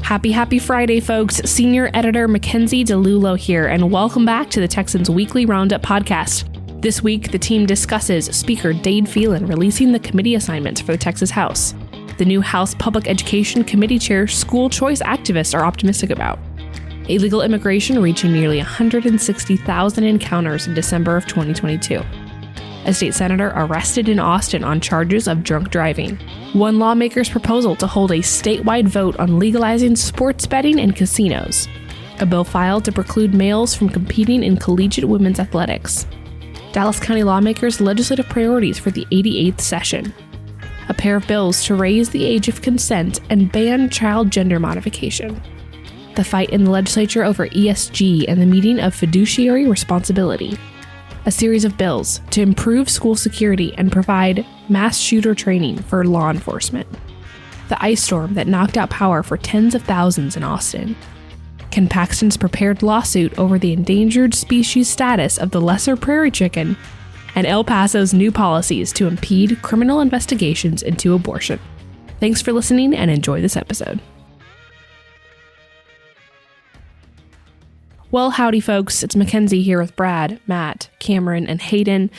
Happy Friday, folks. Senior Editor Mackenzie DeLulo here, and welcome back to the Texans Weekly Roundup podcast. This week, the team discusses Speaker Dade Phelan releasing the committee assignments for the Texas House. The new House Public Education Committee chair school choice activists are optimistic about. Illegal immigration reaching nearly 160,000 encounters in December of 2022. A state senator arrested in Austin on charges of drunk driving. One lawmaker's proposal to hold a statewide vote on legalizing sports betting in casinos. A bill filed to preclude males from competing in collegiate women's athletics. Dallas County lawmakers' legislative priorities for the 88th session. A pair of bills to raise the age of consent and ban child gender modification. The fight in the legislature over ESG and the meeting of fiduciary responsibility. A series of bills to improve school security and provide mass shooter training for law enforcement. The ice storm that knocked out power for tens of thousands in Austin. Ken Paxton's prepared lawsuit over the endangered species status of the lesser prairie chicken. And El Paso's new policies to impede criminal investigations into abortion. Thanks for listening and enjoy this episode. Well, howdy, folks. It's Mackenzie here with Brad, Matt, Cameron, and Hayden.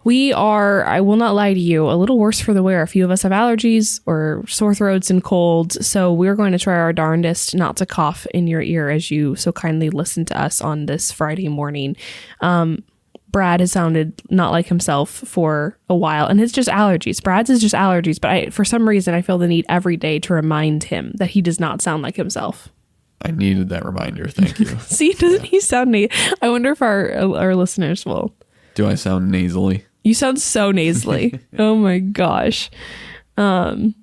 We are, I will not lie to you, a little worse for the wear. A few of us have allergies or sore throats and colds, so we're going to try our darndest not to cough in your ear as you so kindly listen to us on this Friday morning. Brad has sounded not like himself for a while, and it's just allergies. Brad's is just allergies, but for some reason, I feel the need every day to remind him that he does not sound like himself. I needed that reminder. Thank you. See, doesn't he sound I wonder if our listeners will. Do I sound nasally? You sound so nasally. Oh my gosh. But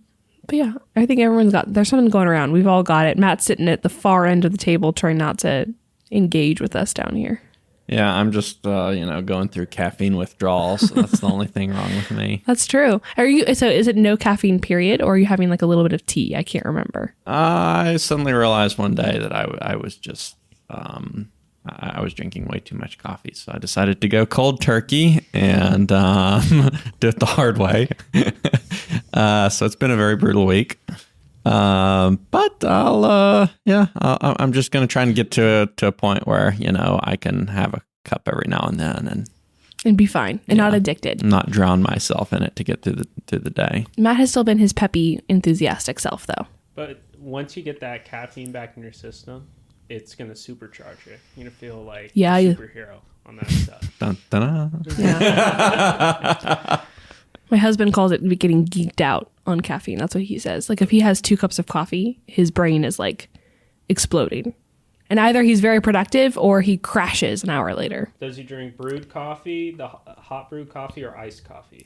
yeah, I think there's something going around. We've all got it. Matt's sitting at the far end of the table trying not to engage with us down here. Yeah, I'm just, going through caffeine withdrawals. So that's the only thing wrong with me. That's true. So is it no caffeine period, or are you having like a little bit of tea? I can't remember. I suddenly realized one day that I was just, I was drinking way too much coffee. So I decided to go cold turkey and do it the hard way. So it's been a very brutal week. But I'm just going to try and get to a point where, I can have a cup every now and then and be fine and not addicted, not drown myself in it to get through the day. Matt has still been his peppy, enthusiastic self though. But once you get that caffeine back in your system, it's going to supercharge you. You're going to feel like a superhero on that stuff. Dun, dun, dun. Yeah. My husband calls it getting geeked out on caffeine. That's what he says. Like if he has 2 cups of coffee, his brain is like exploding. And either he's very productive or he crashes an hour later. Does he drink brewed coffee, the hot brewed coffee, or iced coffee?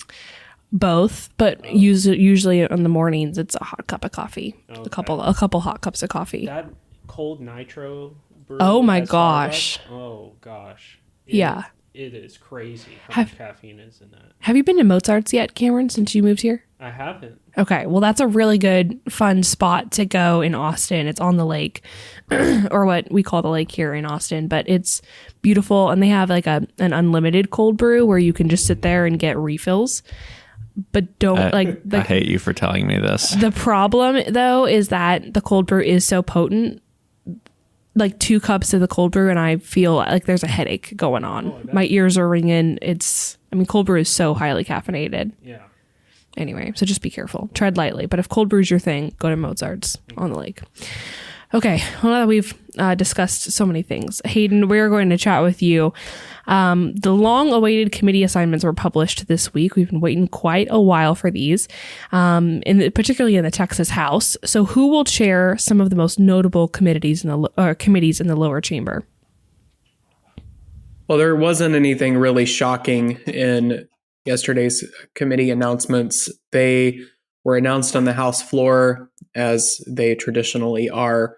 Both, but usually in the mornings it's a hot cup of coffee. Okay. A couple hot cups of coffee. That cold nitro brew. Oh my gosh. Starbucks? Oh gosh. Yeah. It is crazy how much caffeine is in that. Have you been to Mozart's yet, Cameron, since you moved here? I haven't. Okay, well, that's a really good, fun spot to go in Austin. It's on the lake, or what we call the lake here in Austin, but it's beautiful, and they have like an unlimited cold brew where you can just sit there and get refills. But don't I hate you for telling me this. The problem, though, is that the cold brew is so potent. Like 2 cups of the cold brew and I feel like there's a headache going on. Oh, my ears are ringing. Cold brew is so highly caffeinated. Yeah. Anyway, so just be careful. Tread lightly. But if cold brew's your thing, go to Mozart's on the lake. Okay, well, now that we've discussed so many things, Hayden, we're going to chat with you. The long-awaited committee assignments were published this week. We've been waiting quite a while for these, particularly in the Texas House. So who will chair some of the most notable committees in the lower chamber? Well, there wasn't anything really shocking in yesterday's committee announcements. They were announced on the House floor, as they traditionally are.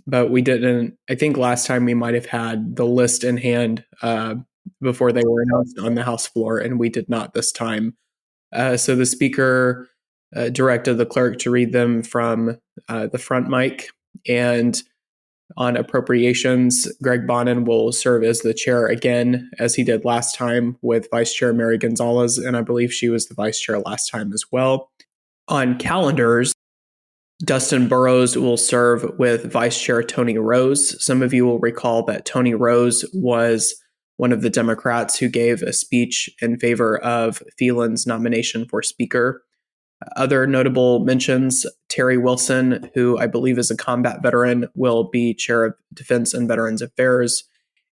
But we didn't, I think last time we might have had the list in hand before they were announced on the House floor, and we did not this time. So the speaker directed the clerk to read them from the front mic. And on appropriations, Greg Bonin will serve as the chair again, as he did last time with Vice Chair Mary Gonzalez, and I believe she was the vice chair last time as well. On calendars, Dustin Burrows will serve with Vice Chair Tony Rose. Some of you will recall that Tony Rose was one of the Democrats who gave a speech in favor of Phelan's nomination for Speaker. Other notable mentions, Terry Wilson, who I believe is a combat veteran, will be Chair of Defense and Veterans Affairs.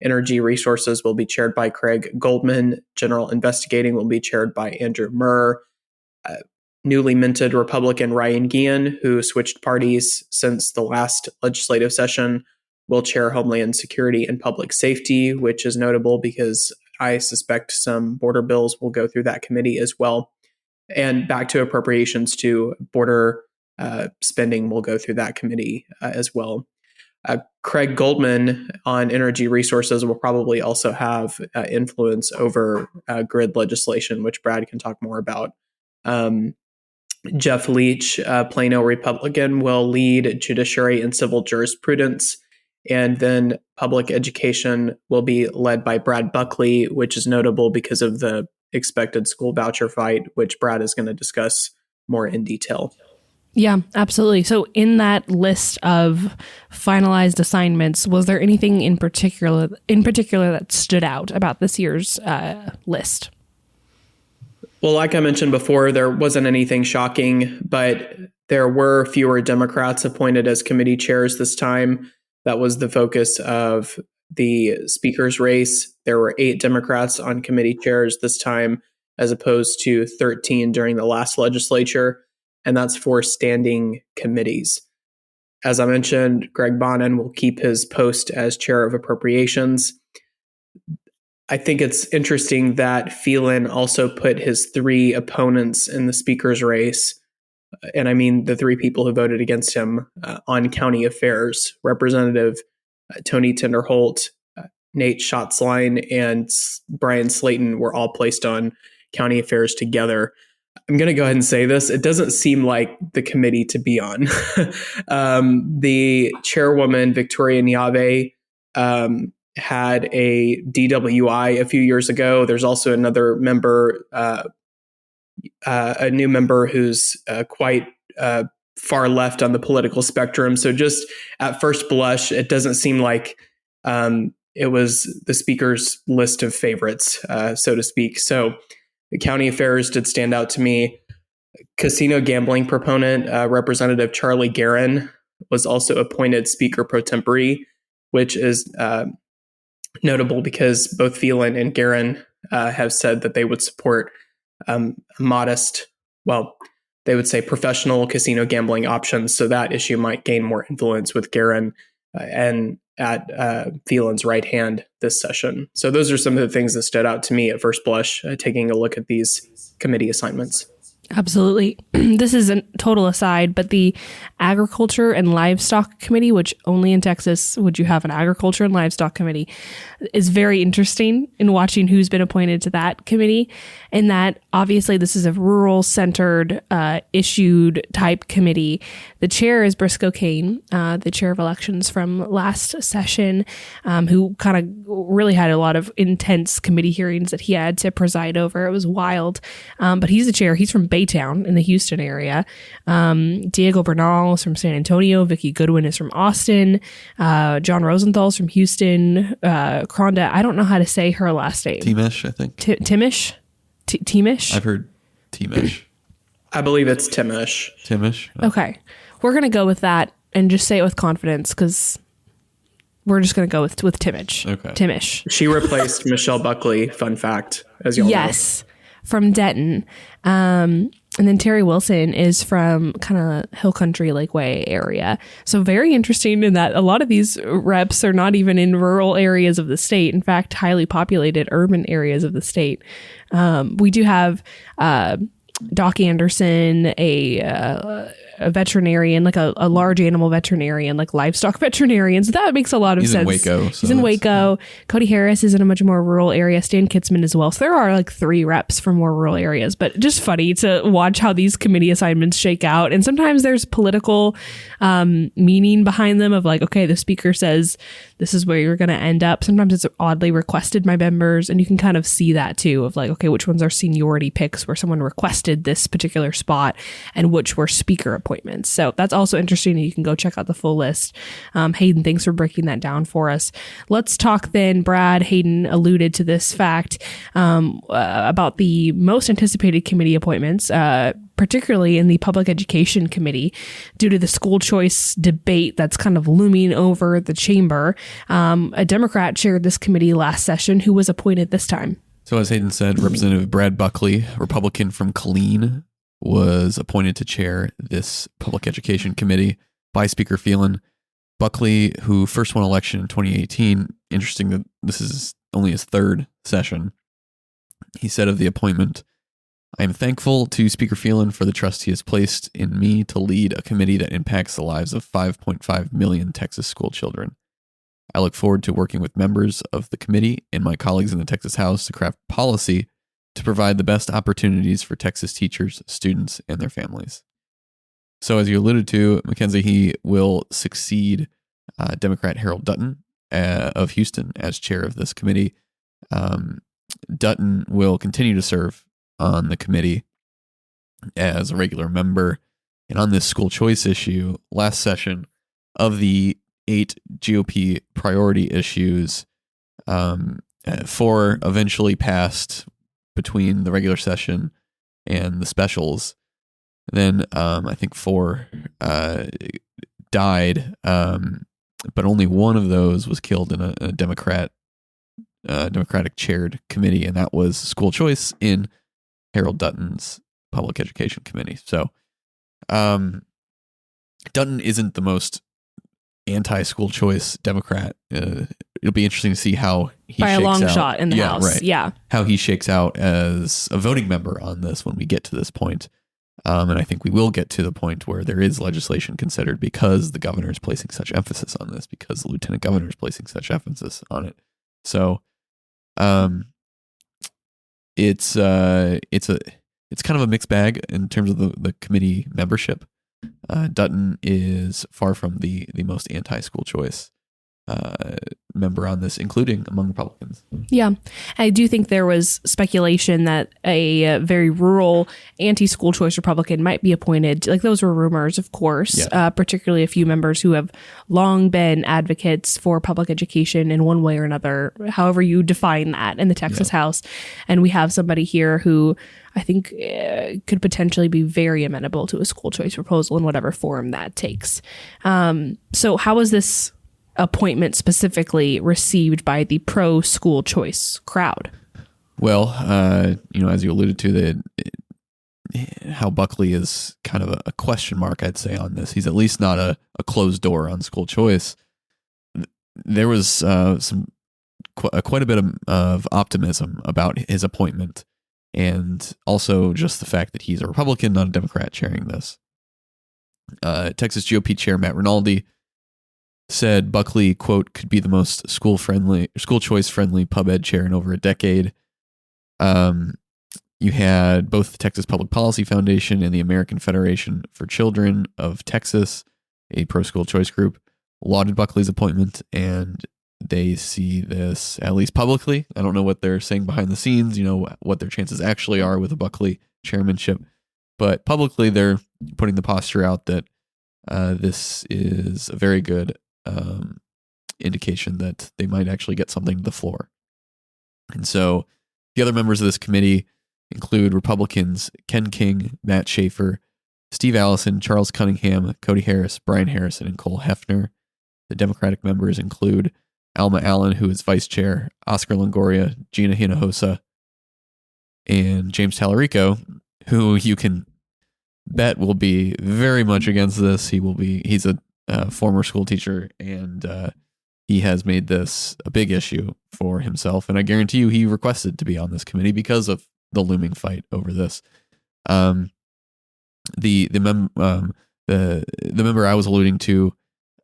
Energy Resources will be chaired by Craig Goldman. General Investigating will be chaired by Andrew Murr. Newly minted Republican Ryan Guillen, who switched parties since the last legislative session, will chair Homeland Security and Public Safety, which is notable because I suspect some border bills will go through that committee as well. And back to appropriations to border spending will go through that committee as well. Craig Goldman on Energy Resources will probably also have influence over grid legislation, which Brad can talk more about. Jeff Leach, Plano Republican, will lead Judiciary and Civil Jurisprudence. And then Public Education will be led by Brad Buckley, which is notable because of the expected school voucher fight, which Brad is going to discuss more in detail. Yeah, absolutely. So in that list of finalized assignments, was there anything in particular that stood out about this year's list? Well, like I mentioned before, there wasn't anything shocking, but there were fewer Democrats appointed as committee chairs this time. That was the focus of the speaker's race. There were 8 Democrats on committee chairs this time, as opposed to 13 during the last legislature, and that's for standing committees. As I mentioned, Greg Bonin will keep his post as chair of appropriations. I think it's interesting that Phelan also put his 3 opponents in the speaker's race, and I mean the 3 people who voted against him, on county affairs. Representative Tony Tinderholt, Nate Schatzline, and Brian Slayton were all placed on county affairs together. I'm going to go ahead and say this. It doesn't seem like the committee to be on. The chairwoman, Victoria Niave, had a DWI a few years ago. There's also another member, a new member who's quite far left on the political spectrum. So just at first blush, it doesn't seem like it was the speaker's list of favorites, so to speak. So the county affairs did stand out to me. Casino gambling proponent, Representative Charlie Guerin, was also appointed Speaker pro tempore, which is notable because both Phelan and Guerin have said that they would support modest, well, they would say professional casino gambling options. So that issue might gain more influence with Guerin and at Phelan's right hand this session. So those are some of the things that stood out to me at first blush, taking a look at these committee assignments. Absolutely. This is a total aside, but the Agriculture and Livestock Committee, which only in Texas would you have an Agriculture and Livestock Committee, is very interesting in watching who's been appointed to that committee. And that obviously this is a rural centered issued type committee. The chair is Briscoe Kane, the chair of elections from last session, who kind of really had a lot of intense committee hearings that he had to preside over. It was wild. But he's the chair. He's from Baytown in the Houston area. Diego Bernal is from San Antonio. Vicki Goodwin is from Austin. John Rosenthal's from Houston. Cronda, I don't know how to say her last name. Timish, I think. Timish? Timish? I've heard Timish. I believe it's Timish. Timish? Okay. We're going to go with that and just say it with confidence because we're just going to go with Timish. Okay. Timish. She replaced Michelle Buckley, fun fact, as you all know. Yes, from Denton. And then Terry Wilson is from kind of Hill Country, Lakeway area. So very interesting in that a lot of these reps are not even in rural areas of the state. In fact, highly populated urban areas of the state. We do have Doc Anderson, a veterinarian, like a large animal veterinarian, like livestock veterinarian. So that makes a lot of sense. He's in Waco. He's in Waco. Cody Harris is in a much more rural area. Stan Kitzman as well. So there are like 3 reps from more rural areas, but just funny to watch how these committee assignments shake out. And sometimes there's political meaning behind them of like, okay, the speaker says this is where you're going to end up. Sometimes it's oddly requested by members. And you can kind of see that too of like, okay, which ones are seniority picks where someone requested this particular spot and which were speaker appointments. appointments. So that's also interesting. You can go check out the full list. Hayden, thanks for breaking that down for us. Let's talk then. Brad, Hayden alluded to this fact about the most anticipated committee appointments, particularly in the Public Education Committee, due to the school choice debate that's kind of looming over the chamber. A Democrat chaired this committee last session. Who was appointed this time? So as Hayden said, Representative Brad Buckley, Republican from Killeen, was appointed to chair this Public Education Committee by Speaker Phelan. Buckley, who first won election in 2018, interesting that this is only his third session, he said of the appointment, "I am thankful to Speaker Phelan for the trust he has placed in me to lead a committee that impacts the lives of 5.5 million Texas school children. I look forward to working with members of the committee and my colleagues in the Texas House to craft policy to provide the best opportunities for Texas teachers, students, and their families." So as you alluded to, Mackenzie, he will succeed Democrat Harold Dutton of Houston as chair of this committee. Dutton will continue to serve on the committee as a regular member. And on this school choice issue, last session, of the 8 GOP priority issues, 4 eventually passed between the regular session and the specials. Then I think 4 died, but only one of those was killed in a Democratic chaired committee, and that was school choice in Harold Dutton's Public Education Committee. So Dutton isn't the most anti-school choice Democrat. It'll be interesting to see how he by shakes a long out. shot in the House. Right. Yeah. How he shakes out as a voting member on this when we get to this point. And I think we will get to the point where there is legislation considered because the governor is placing such emphasis on this, because the lieutenant governor is placing such emphasis on it. So it's kind of a mixed bag in terms of the committee membership. Dutton is far from the most anti-school choice member on this, including among Republicans. Yeah. I do think there was speculation that a very rural anti-school choice Republican might be appointed. Like, those were rumors, of course, particularly a few members who have long been advocates for public education in one way or another, however you define that, in the Texas House. And we have somebody here who I think could potentially be very amenable to a school choice proposal in whatever form that takes. So how was this appointment specifically received by the pro-school choice crowd? Well, as you alluded to, how Buckley is kind of a question mark, I'd say, on this. He's at least not a closed door on school choice. There was quite a bit of optimism about his appointment, and also just the fact that he's a Republican, not a Democrat, chairing this. Texas GOP Chair Matt Rinaldi said Buckley, quote, could be the most school choice friendly pub ed chair in over a decade. You had both the Texas Public Policy Foundation and the American Federation for Children of Texas, a pro-school choice group, lauded Buckley's appointment, and they see this, at least publicly. I don't know what they're saying behind the scenes, what their chances actually are with a Buckley chairmanship, but publicly they're putting the posture out that this is a very good indication that they might actually get something to the floor. And so the other members of this committee include Republicans Ken King, Matt Schaefer, Steve Allison, Charles Cunningham, Cody Harris, Brian Harrison, and Cole Hefner. The Democratic members include Alma Allen, who is vice chair, Oscar Longoria, Gina Hinojosa, and James Tallarico, who you can bet will be very much against this. He's a former school teacher, and he has made this a big issue for himself. And I guarantee you he requested to be on this committee because of the looming fight over this. The member I was alluding to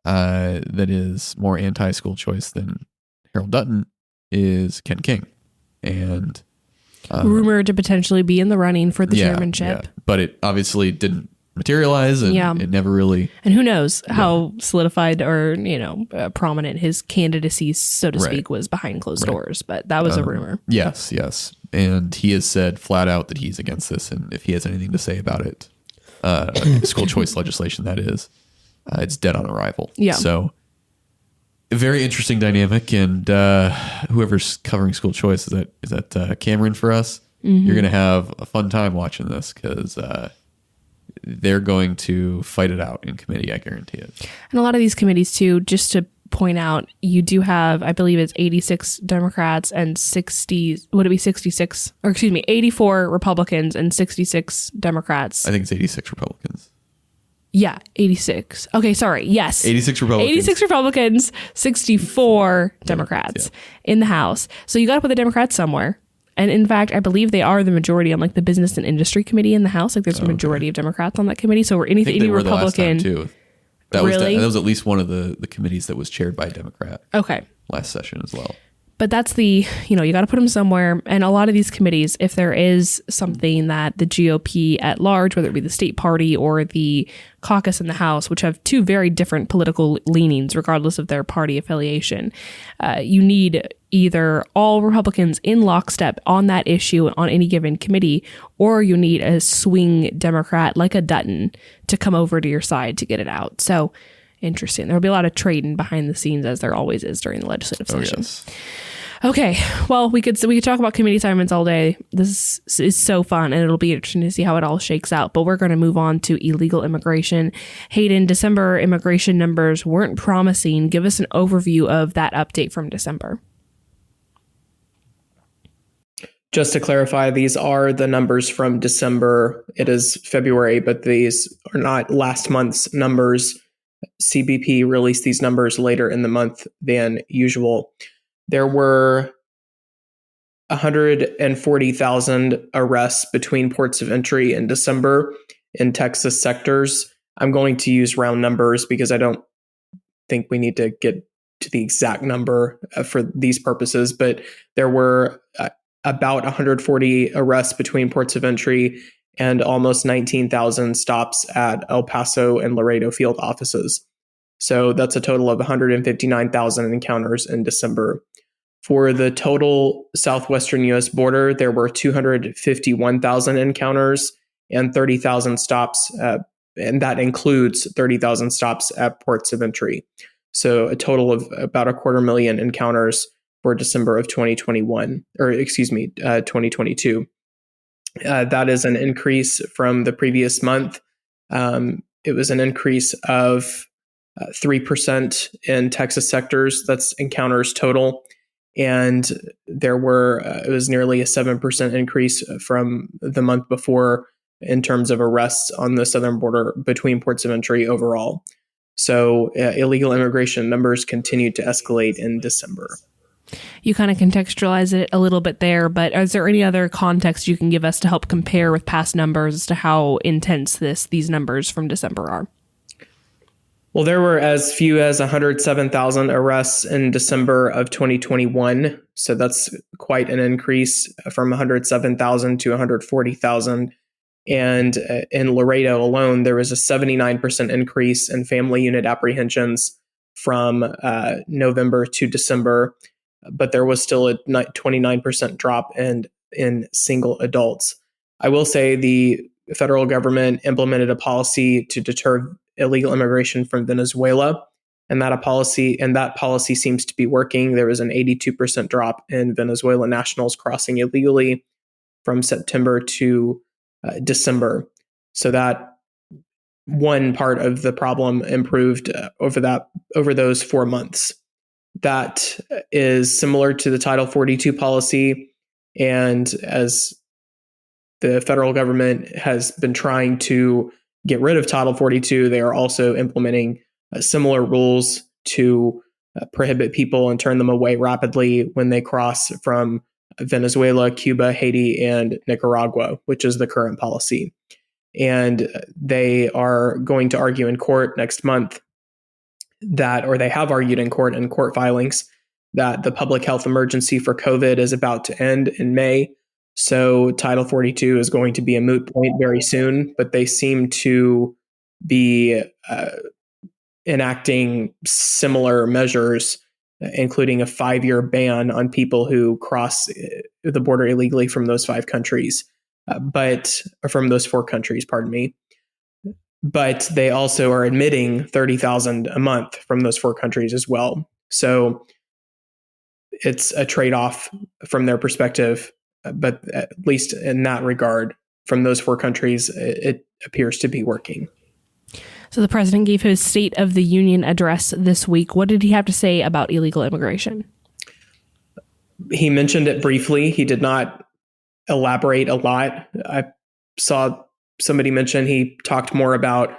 that is more anti-school choice than Harold Dutton is Ken King, and rumored to potentially be in the running for the chairmanship. Yeah. But it obviously didn't materialize, and it never really. And who knows how solidified or prominent his candidacy, so to speak, was behind closed doors. But that was a rumor. Yes, and he has said flat out that he's against this, and if he has anything to say about it, school choice legislation, that is. It's dead on arrival. Yeah. So a very interesting dynamic. And whoever's covering school choice, is that Cameron for us? Mm-hmm. You're going to have a fun time watching this because they're going to fight it out in committee. I guarantee it. And a lot of these committees too, just to point out, you do have, I believe it's 86 Democrats and 84 Republicans and 66 Democrats. I think it's 86 Republicans. Yeah, 86. Okay, sorry. Yes. 86 Republicans. 86 Republicans, 64 Democrats in the House. So you got to put the Democrats somewhere. And in fact, I believe they are the majority on like the Business and Industry Committee in the House. Like there's a majority of Democrats on that committee. So any Republican. Too. That was at least one of the committees that was chaired by a Democrat. Okay. Last session as well. But that's you got to put them somewhere. And a lot of these committees, if there is something that the GOP at large, whether it be the state party or the caucus in the House, which have two very different political leanings, regardless of their party affiliation, you need either all Republicans in lockstep on that issue on any given committee, or you need a swing Democrat like a Dutton to come over to your side to get it out. So interesting. There'll be a lot of trading behind the scenes, as there always is during the legislative session. Yes. Okay, well, we could talk about committee assignments all day. This is so fun, and it'll be interesting to see how it all shakes out. But we're going to move on to illegal immigration. Hayden, December immigration numbers weren't promising. Give us an overview of that update from December. Just to clarify, these are the numbers from December. It is February, but these are not last month's numbers. CBP released these numbers later in the month than usual. There were 140,000 arrests between ports of entry in December in Texas sectors. I'm going to use round numbers because I don't think we need to get to the exact number for these purposes, but there were about 140 arrests between ports of entry and almost 19,000 stops at El Paso and Laredo field offices. So that's a total of 159,000 encounters in December. For the total southwestern U.S. border, there were 251,000 encounters and 30,000 stops, and that includes 30,000 stops at ports of entry. So a total of about 250,000 encounters for December of 2022. That is an increase from the previous month. It was an increase of 3% in Texas sectors. That's encounters total. And it was nearly a 7% increase from the month before in terms of arrests on the southern border between ports of entry overall. So illegal immigration numbers continued to escalate in December. You kind of contextualize it a little bit there, but is there any other context you can give us to help compare with past numbers as to how intense these numbers from December are? Well, there were as few as 107,000 arrests in December of 2021. So that's quite an increase from 107,000 to 140,000. And in Laredo alone, there was a 79% increase in family unit apprehensions from November to December. But there was still a 29% drop in single adults. I will say the federal government implemented a policy to deter illegal immigration from Venezuela, and that policy seems to be working. There was an 82% drop in Venezuelan nationals crossing illegally from September to December. So that one part of the problem improved over those 4 months. That is similar to the Title 42 policy, and as the federal government has been trying to get rid of Title 42, they are also implementing similar rules to prohibit people and turn them away rapidly when they cross from Venezuela, Cuba, Haiti, and Nicaragua, which is the current policy. And they are going to argue in court next month or they have argued in court filings, that the public health emergency for COVID is about to end in May. So Title 42 is going to be a moot point very soon, but they seem to be enacting similar measures, including a 5-year ban on people who cross the border illegally from those 5 countries, from those 4 countries, pardon me. but they also are admitting 30,000 a month from those 4 countries as well. So it's a trade-off from their perspective, but at least in that regard, from those 4 countries, it appears to be working. So the president gave his State of the Union address this week. What did he have to say about illegal immigration? He mentioned it briefly. He did not elaborate a lot. I saw somebody mention he talked more about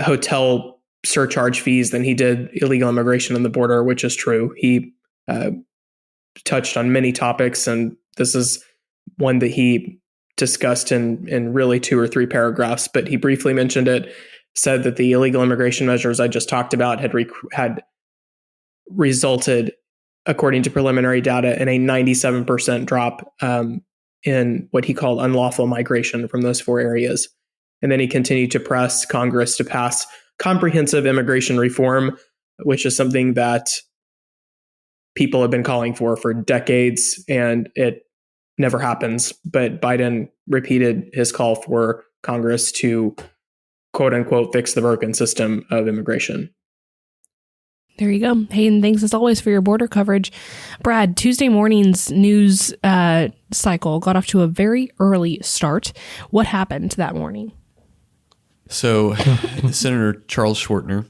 hotel surcharge fees than he did illegal immigration on the border, which is true. He touched on many topics, and this is one that he discussed in really 2 or 3 paragraphs, but he briefly mentioned it, said that the illegal immigration measures I just talked about had resulted, according to preliminary data, in a 97% drop in what he called unlawful migration from those 4 areas. And then he continued to press Congress to pass comprehensive immigration reform, which is something that people have been calling for decades, and it never happens. But Biden repeated his call for Congress to, quote unquote, fix the broken system of immigration. There you go. Hey, and thanks as always for your border coverage. Brad, Tuesday morning's news cycle got off to a very early start. What happened that morning? So Senator Charles Schwartner,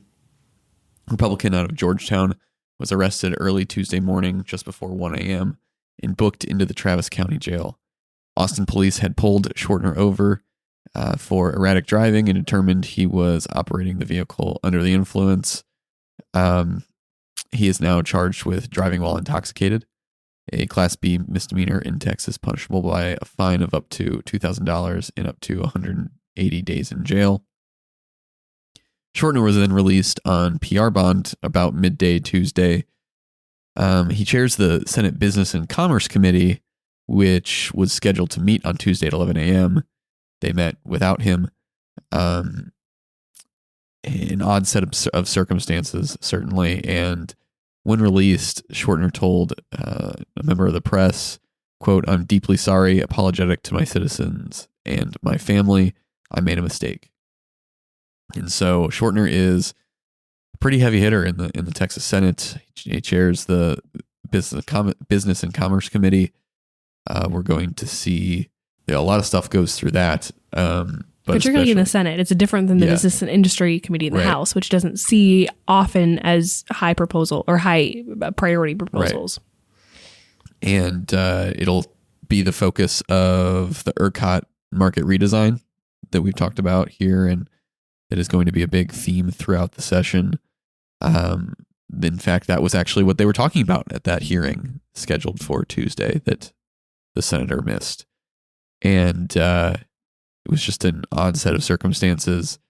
Republican out of Georgetown, was arrested early Tuesday morning just before 1 a.m. and booked into the Travis County Jail. Austin police had pulled Schwartner over for erratic driving and determined he was operating the vehicle under the influence. He is now charged with driving while intoxicated, a Class B misdemeanor in Texas, punishable by a fine of up to $2,000 and up to 180 days in jail. Schwartner was then released on PR bond about midday Tuesday. He chairs the Senate Business and Commerce Committee, which was scheduled to meet on Tuesday at 11 a.m. They met without him. An odd set of circumstances, certainly. And when released, Schwartner told a member of the press, quote, "I'm deeply sorry, apologetic to my citizens and my family. I made a mistake." And so Schwartner is a pretty heavy hitter in the Texas Senate. He chairs the Business and Commerce Committee. We're going to see a lot of stuff goes through that. Particularly in the Senate, it's different than the Business and Industry Committee in the House, which doesn't see often as high priority proposals. Right. And it'll be the focus of the ERCOT market redesign that we've talked about here, and it is going to be a big theme throughout the session. In fact, that was actually what they were talking about at that hearing scheduled for Tuesday that the senator missed. And it was just an odd set of circumstances.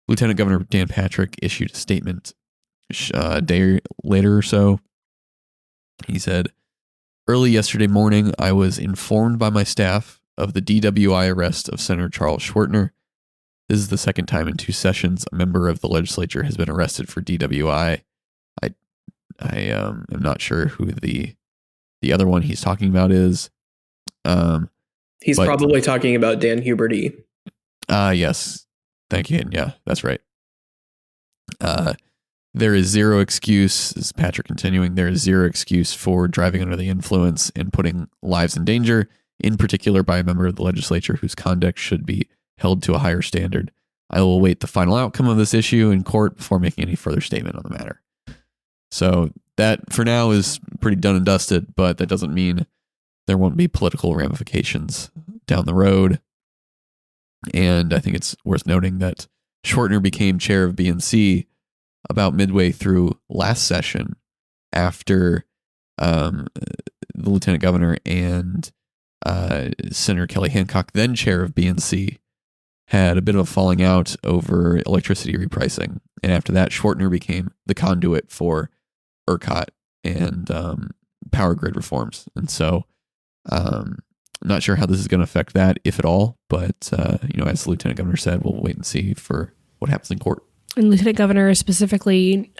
Lieutenant Governor Dan Patrick issued a statement a day later or so. He said, "Early yesterday morning, I was informed by my staff of the DWI arrest of Senator Charles Schwartner. This is the second time in 2 sessions a member of the legislature has been arrested for DWI. I am not sure who the other one he's talking about is. He's probably talking about Dan Huberty. Yes. Thank you. Yeah, that's right. There is zero excuse, this is Patrick continuing, there is zero excuse for driving under the influence and putting lives in danger, in particular by a member of the legislature whose conduct should be held to a higher standard. I will await the final outcome of this issue in court before making any further statement on the matter." So that, for now, is pretty done and dusted, but that doesn't mean there won't be political ramifications down the road. And I think it's worth noting that Schwartner became chair of BNC about midway through last session after the lieutenant governor and Senator Kelly Hancock, then chair of BNC, had a bit of a falling out over electricity repricing. And after that, Schwartner became the conduit for ERCOT and power grid reforms. And so not sure how this is going to affect that, if at all. But, as the lieutenant governor said, we'll wait and see for what happens in court. And Lieutenant Governor is specifically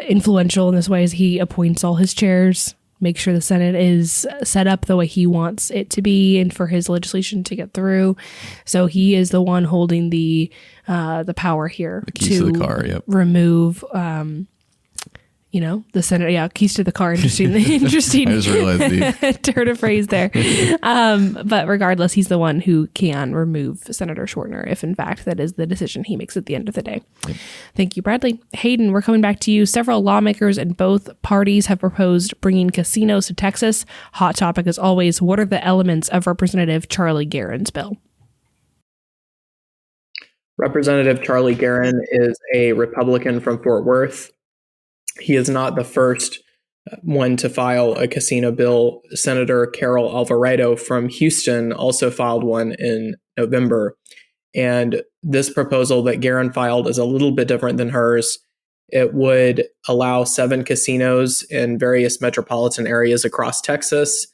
influential in this way as he appoints all his chairs make sure the Senate is set up the way he wants it to be and for his legislation to get through. So he is the one holding the power here the keys to the car, yep. remove the Senate. Yeah, keys to the car. Interesting. I just realized turn of phrase there. But regardless, he's the one who can remove Senator Schwerner if, in fact, that is the decision he makes at the end of the day. Yep. Thank you, Bradley. Hayden, we're coming back to you. Several lawmakers in both parties have proposed bringing casinos to Texas. Hot topic as always. What are the elements of Representative Charlie Guerin's bill? Representative Charlie Guerin is a Republican from Fort Worth. He is not the first one to file a casino bill. Senator Carol Alvarado from Houston also filed one in November. And this proposal that Guerin filed is a little bit different than hers. It would allow 7 casinos in various metropolitan areas across Texas,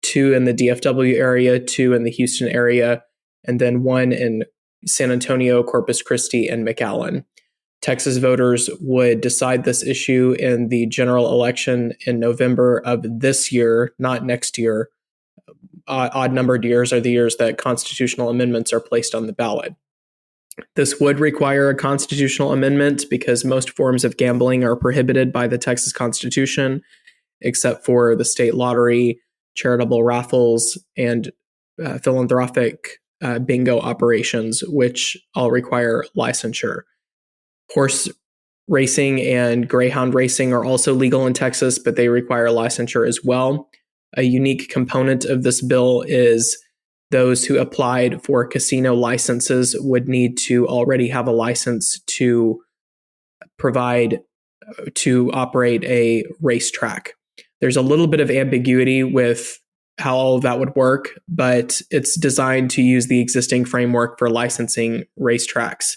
2 in the DFW area, 2 in the Houston area, and then 1 in San Antonio, Corpus Christi, and McAllen. Texas voters would decide this issue in the general election in November of this year, not next year. Odd numbered years are the years that constitutional amendments are placed on the ballot. This would require a constitutional amendment because most forms of gambling are prohibited by the Texas Constitution, except for the state lottery, charitable raffles, and philanthropic bingo operations, which all require licensure. Horse racing and greyhound racing are also legal in Texas, but they require licensure as well. A unique component of this bill is those who applied for casino licenses would need to already have a license to operate a racetrack. There's a little bit of ambiguity with how all of that would work, but it's designed to use the existing framework for licensing racetracks.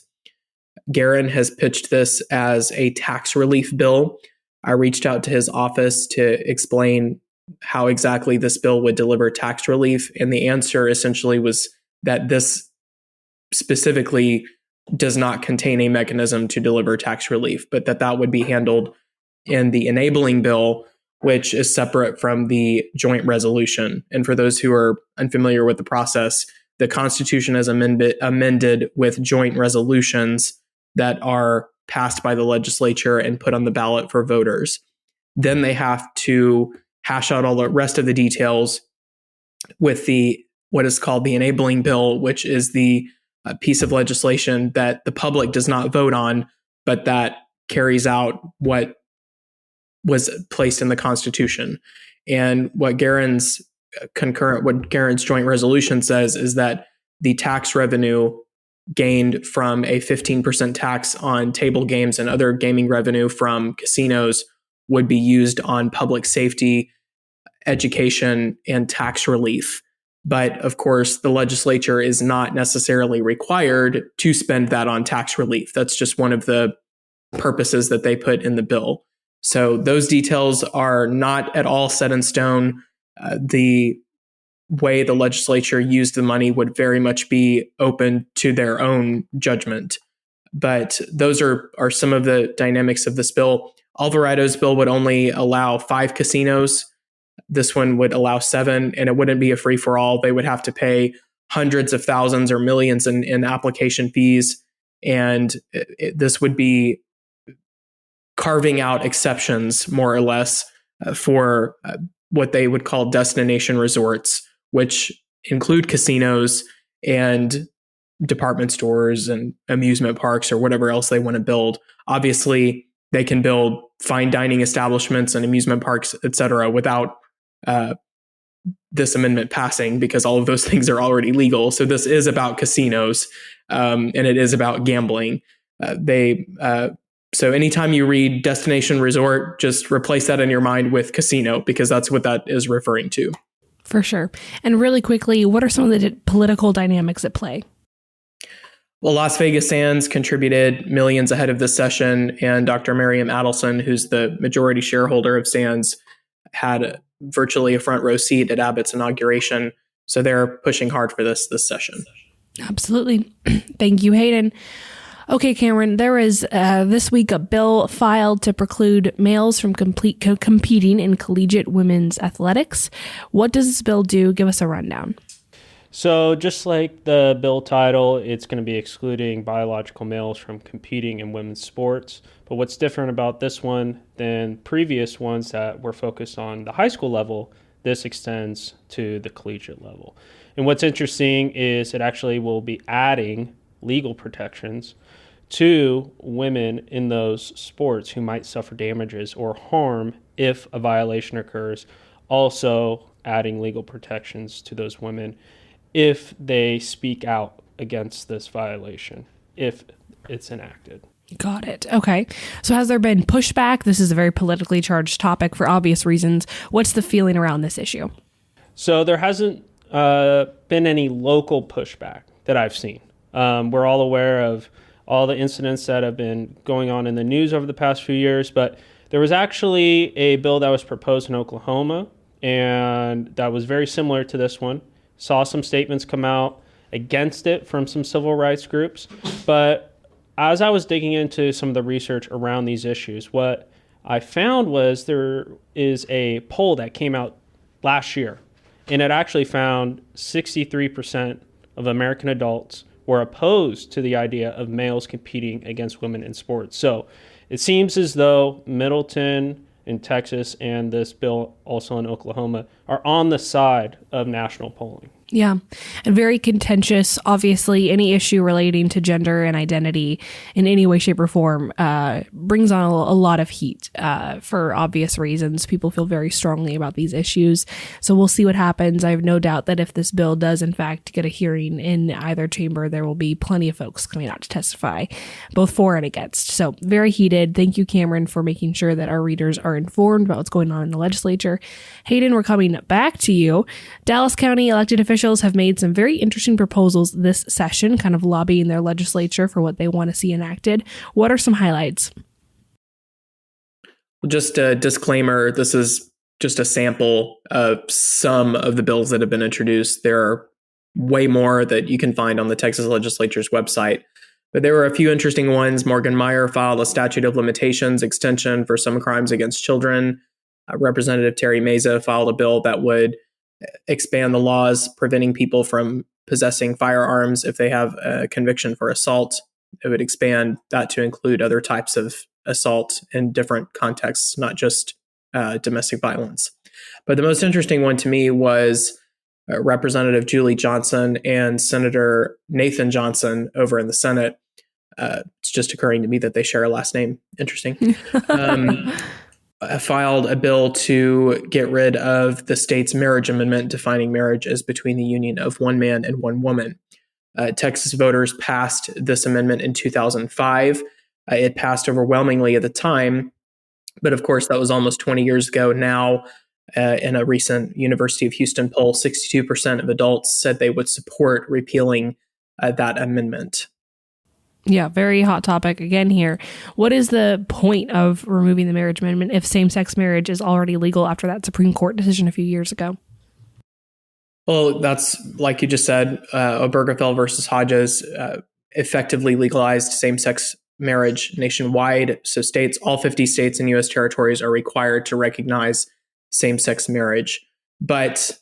Guerin has pitched this as a tax relief bill. I reached out to his office to explain how exactly this bill would deliver tax relief, and the answer essentially was that this specifically does not contain a mechanism to deliver tax relief, but that would be handled in the enabling bill, which is separate from the joint resolution. And for those who are unfamiliar with the process, the Constitution is amended with joint resolutions that are passed by the legislature and put on the ballot for voters. Then they have to hash out all the rest of the details with what is called the enabling bill, which is the piece of legislation that the public does not vote on, but that carries out what was placed in the Constitution. And what Guerin's joint resolution says is that the tax revenue gained from a 15% tax on table games and other gaming revenue from casinos would be used on public safety, education, and tax relief. But of course, the legislature is not necessarily required to spend that on tax relief. That's just one of the purposes that they put in the bill. So those details are not at all set in stone. The way the legislature used the money would very much be open to their own judgment. But those are some of the dynamics of this bill. Alvarado's bill would only allow 5 casinos. This one would allow 7, and it wouldn't be a free-for-all. They would have to pay hundreds of thousands or millions in application fees. And this would be carving out exceptions, more or less, for what they would call destination resorts, which include casinos and department stores and amusement parks or whatever else they want to build. Obviously, they can build fine dining establishments and amusement parks, et cetera, without this amendment passing, because all of those things are already legal. So this is about casinos, and it is about gambling. So anytime you read destination resort, just replace that in your mind with casino, because that's what that is referring to. For sure. And really quickly, what are some of the political dynamics at play? Well, Las Vegas Sands contributed millions ahead of this session, and Dr. Miriam Adelson, who's the majority shareholder of Sands, had virtually a front row seat at Abbott's inauguration. So they're pushing hard for this session. Absolutely. Thank you, Hayden. Okay, Cameron, there is this week a bill filed to preclude males from competing in collegiate women's athletics. What does this bill do? Give us a rundown. So just like the bill title, it's going to be excluding biological males from competing in women's sports. But what's different about this one than previous ones that were focused on the high school level, this extends to the collegiate level. And what's interesting is it actually will be adding legal protections to women in those sports who might suffer damages or harm if a violation occurs, also adding legal protections to those women if they speak out against this violation, if it's enacted. Got it. Okay. So has there been pushback? This is a very politically charged topic for obvious reasons. What's the feeling around this issue? So there hasn't been any local pushback that I've seen. We're all aware of all the incidents that have been going on in the news over the past few years, but there was actually a bill that was proposed in Oklahoma, and that was very similar to this one. Saw some statements come out against it from some civil rights groups, but as I was digging into some of the research around these issues, what I found was there is a poll that came out last year, and it actually found 63% of American adults were opposed to the idea of males competing against women in sports. So it seems as though Middleton in Texas and this bill also in Oklahoma are on the side of national polling. Yeah, and very contentious. Obviously, any issue relating to gender and identity in any way, shape, or form brings on a lot of heat for obvious reasons. People feel very strongly about these issues. So we'll see what happens. I have no doubt that if this bill does, in fact, get a hearing in either chamber, there will be plenty of folks coming out to testify, both for and against. So very heated. Thank you, Cameron, for making sure that our readers are informed about what's going on in the legislature. Hayden, we're coming back to you. Dallas County elected officials have made some very interesting proposals this session, kind of lobbying their legislature for what they want to see enacted. What are some highlights? Just a disclaimer, this is just a sample of some of the bills that have been introduced. There are way more that you can find on the Texas legislature's website. But there were a few interesting ones. Morgan Meyer filed a statute of limitations extension for some crimes against children. Representative Terry Meza filed a bill that would expand the laws preventing people from possessing firearms if they have a conviction for assault. It would expand that to include other types of assault in different contexts, not just domestic violence. But the most interesting one to me was Representative Julie Johnson and Senator Nathan Johnson over in the Senate. It's just occurring to me that they share a last name. Interesting. Filed a bill to get rid of the state's marriage amendment defining marriage as between the union of one man and one woman. Texas voters passed this amendment in 2005. It passed overwhelmingly at the time, but of course that was almost 20 years ago. Now, in a recent University of Houston poll, 62% of adults said they would support repealing that amendment. Yeah, very hot topic again here. What is the point of removing the marriage amendment if same-sex marriage is already legal after that Supreme Court decision a few years ago? Well, that's like you just said, Obergefell versus Hodges effectively legalized same-sex marriage nationwide. So states, all 50 states and U.S. territories are required to recognize same-sex marriage. But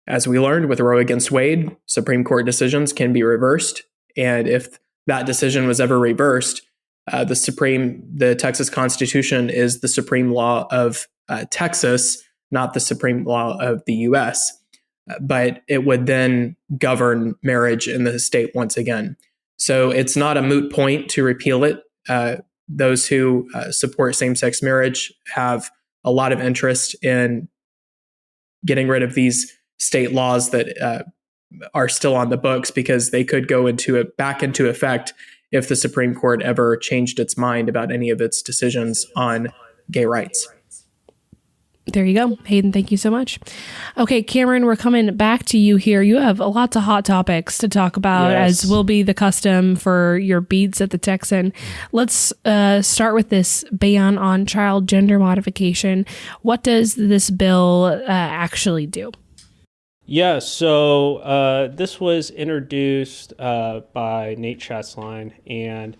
as we learned with Roe against Wade, Supreme Court decisions can be reversed. And if that decision was ever reversed, the Texas Constitution is the supreme law of Texas, not the supreme law of the U.S. But it would then govern marriage in the state once again. So it's not a moot point to repeal it. Those who support same-sex marriage have a lot of interest in getting rid of these state laws that are still on the books, because they could go back into effect if the Supreme Court ever changed its mind about any of its decisions on gay rights. There you go. Hayden, thank you so much. Okay, Cameron, we're coming back to you here. You have lots of hot topics to talk about, yes, as will be the custom for your beats at the Texan. Let's start with this ban on child gender modification. What does this bill actually do? Yeah, so this was introduced by Nate Schatzline, and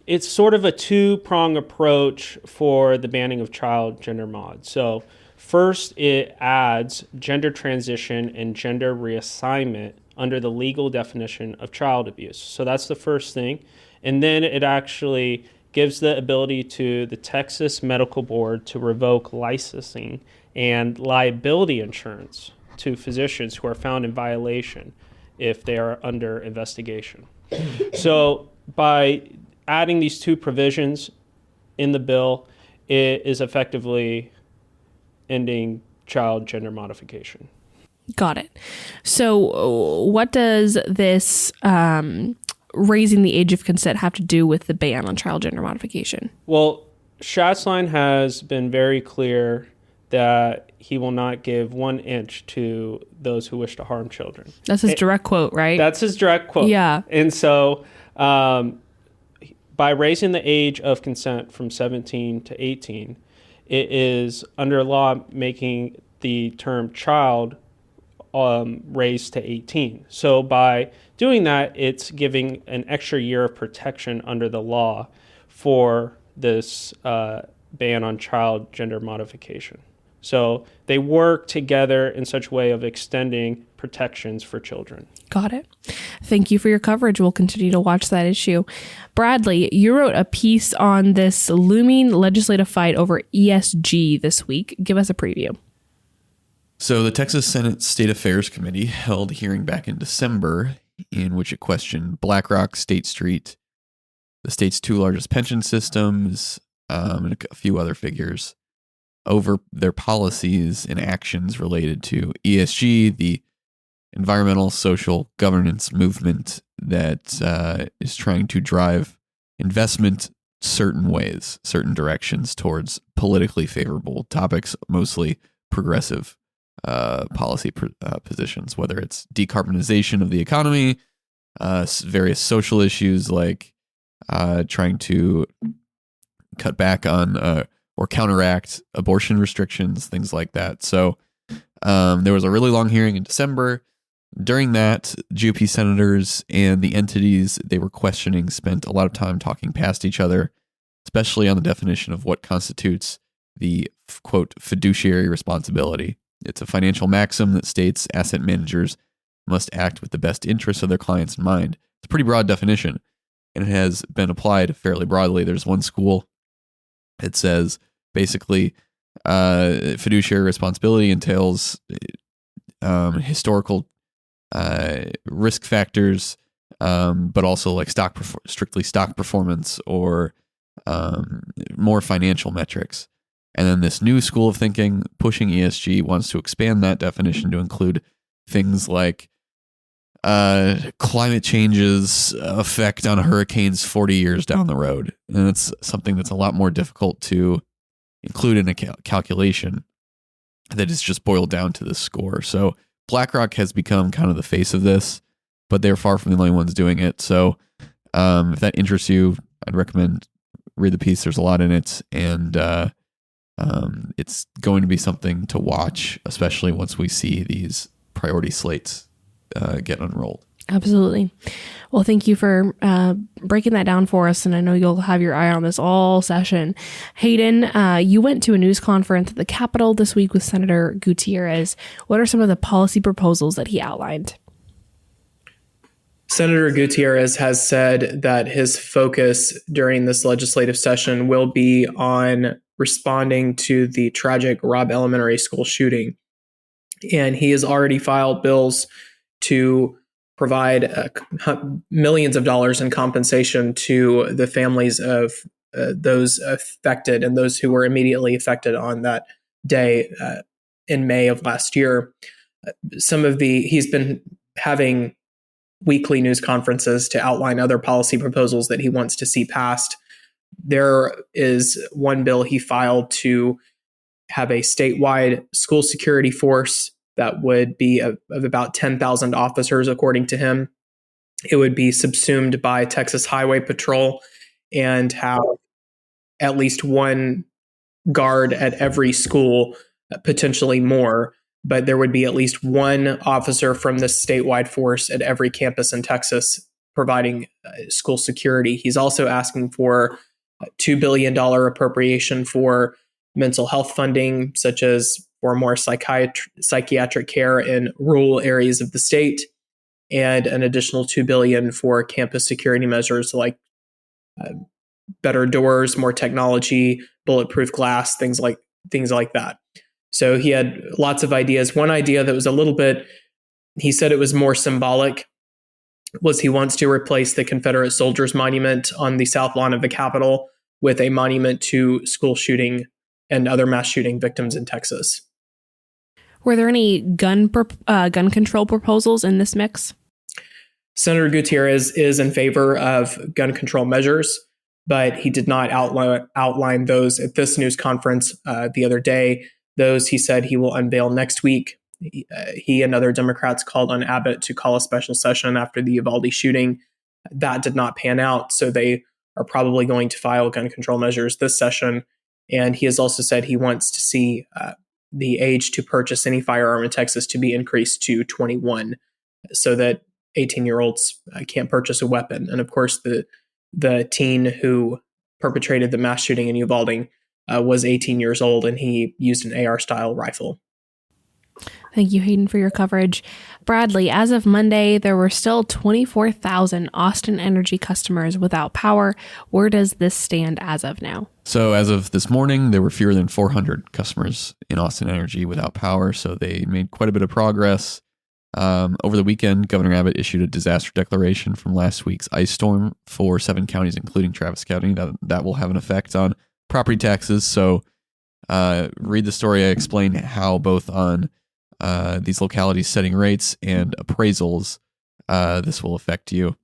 it's sort of a two-prong approach for the banning of child gender mod. So first, it adds gender transition and gender reassignment under the legal definition of child abuse. So that's the first thing. And then it actually gives the ability to the Texas Medical Board to revoke licensing and liability insurance to physicians who are found in violation if they are under investigation. So by adding these two provisions in the bill, it is effectively ending child gender modification. Got it. So what does this raising the age of consent have to do with the ban on child gender modification? Well, Schatzline has been very clear that he will not give 1 inch to those who wish to harm children. That's his direct quote, right? That's his direct quote. Yeah. And so by raising the age of consent from 17 to 18, it is under law making the term child raised to 18. So by doing that, it's giving an extra year of protection under the law for this ban on child gender modification. So they work together in such a way of extending protections for children. Got it. Thank you for your coverage. We'll continue to watch that issue. Bradley, you wrote a piece on this looming legislative fight over ESG this week. Give us a preview. So the Texas Senate State Affairs Committee held a hearing back in December in which it questioned BlackRock, State Street, the state's two largest pension systems, and a few other figures over their policies and actions related to ESG, the environmental social governance movement that is trying to drive investment certain ways, certain directions towards politically favorable topics, mostly progressive policy positions, whether it's decarbonization of the economy, various social issues like trying to cut back on or counteract abortion restrictions, things like that. So there was a really long hearing in December. During that, GOP senators and the entities they were questioning spent a lot of time talking past each other, especially on the definition of what constitutes the, quote, fiduciary responsibility. It's a financial maxim that states asset managers must act with the best interests of their clients in mind. It's a pretty broad definition, and it has been applied fairly broadly. There's one school that says basically fiduciary responsibility entails historical risk factors, but also like strictly stock performance or more financial metrics. And then this new school of thinking, pushing ESG, wants to expand that definition to include things like climate change's effect on hurricanes 40 years down the road. And it's something that's a lot more difficult to include in a calculation that is just boiled down to this score. So BlackRock has become kind of the face of this, but they're far from the only ones doing it. So if that interests you, I'd recommend read the piece. There's a lot in it, and it's going to be something to watch, especially once we see these priority slates get unrolled. Absolutely. Well, thank you for breaking that down for us. And I know you'll have your eye on this all session. Hayden, you went to a news conference at the Capitol this week with Senator Gutierrez. What are some of the policy proposals that he outlined? Senator Gutierrez has said that his focus during this legislative session will be on responding to the tragic Robb Elementary School shooting. And he has already filed bills to provide millions of dollars in compensation to the families of those affected and those who were immediately affected on that day in May of last year. He's been having weekly news conferences to outline other policy proposals that he wants to see passed. There is one bill he filed to have a statewide school security force that would be of about 10,000 officers, according to him. It would be subsumed by Texas Highway Patrol and have at least one guard at every school, potentially more, but there would be at least one officer from this statewide force at every campus in Texas providing school security. He's also asking for a $2 billion appropriation for mental health funding, such as for more psychiatric care in rural areas of the state, and an additional $2 billion for campus security measures like better doors, more technology, bulletproof glass, things like that. So he had lots of ideas. One idea that was a little bit, he said it was more symbolic, was he wants to replace the Confederate Soldiers Monument on the south lawn of the Capitol with a monument to school shooting and other mass shooting victims in Texas. Were there any gun control proposals in this mix? Senator Gutierrez is in favor of gun control measures, but he did not outline those at this news conference the other day. Those, he said, he will unveil next week. He and other Democrats called on Abbott to call a special session after the Uvalde shooting. That did not pan out, so they are probably going to file gun control measures this session. And he has also said he wants to see the age to purchase any firearm in Texas to be increased to 21 so that 18-year-olds can't purchase a weapon. And of course, the teen who perpetrated the mass shooting in Uvalde was 18 years old, and he used an AR-style rifle. Thank you, Hayden, for your coverage. Bradley, as of Monday, there were still 24,000 Austin Energy customers without power. Where does this stand as of now? So as of this morning, there were fewer than 400 customers in Austin Energy without power. So they made quite a bit of progress. Over the weekend, Governor Abbott issued a disaster declaration from last week's ice storm for 7 counties, including Travis County. That will have an effect on property taxes. So read the story. I explain how both on these localities setting rates and appraisals, this will affect you.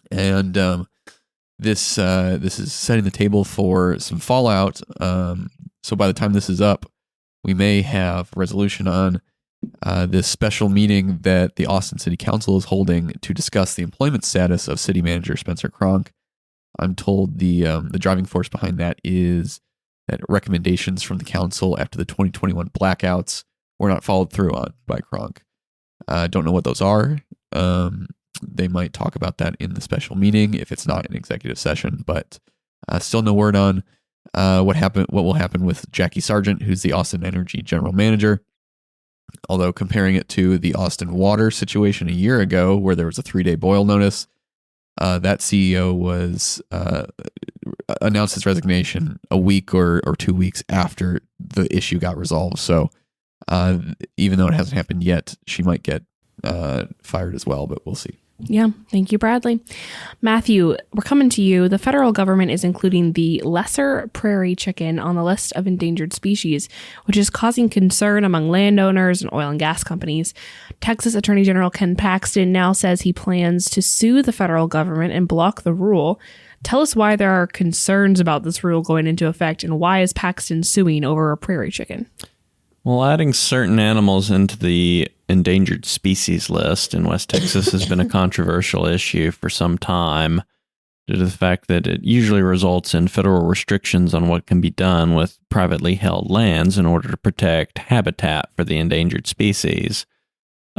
And this is setting the table for some fallout. So by the time this is up, we may have resolution on this special meeting that the Austin City Council is holding to discuss the employment status of City Manager Spencer Cronk. I'm told the driving force behind that is that recommendations from the council after the 2021 blackouts were not followed through on by Cronk. Don't know what those are. They might talk about that in the special meeting if it's not an executive session, but still no word on what will happen with Jackie Sargent, who's the Austin Energy General Manager. Although comparing it to the Austin Water situation a year ago, where there was a 3-day boil notice, that CEO was announced his resignation a week or 2 weeks after the issue got resolved. So even though it hasn't happened yet, she might get fired as well, but we'll see. Yeah. Thank you, Bradley. Matthew, we're coming to you. The federal government is including the lesser prairie chicken on the list of endangered species, which is causing concern among landowners and oil and gas companies. Texas Attorney General Ken Paxton now says he plans to sue the federal government and block the rule. Tell us why there are concerns about this rule going into effect, and why is Paxton suing over a prairie chicken? Well, adding certain animals into the endangered species list in West Texas has been a controversial issue for some time due to the fact that it usually results in federal restrictions on what can be done with privately held lands in order to protect habitat for the endangered species.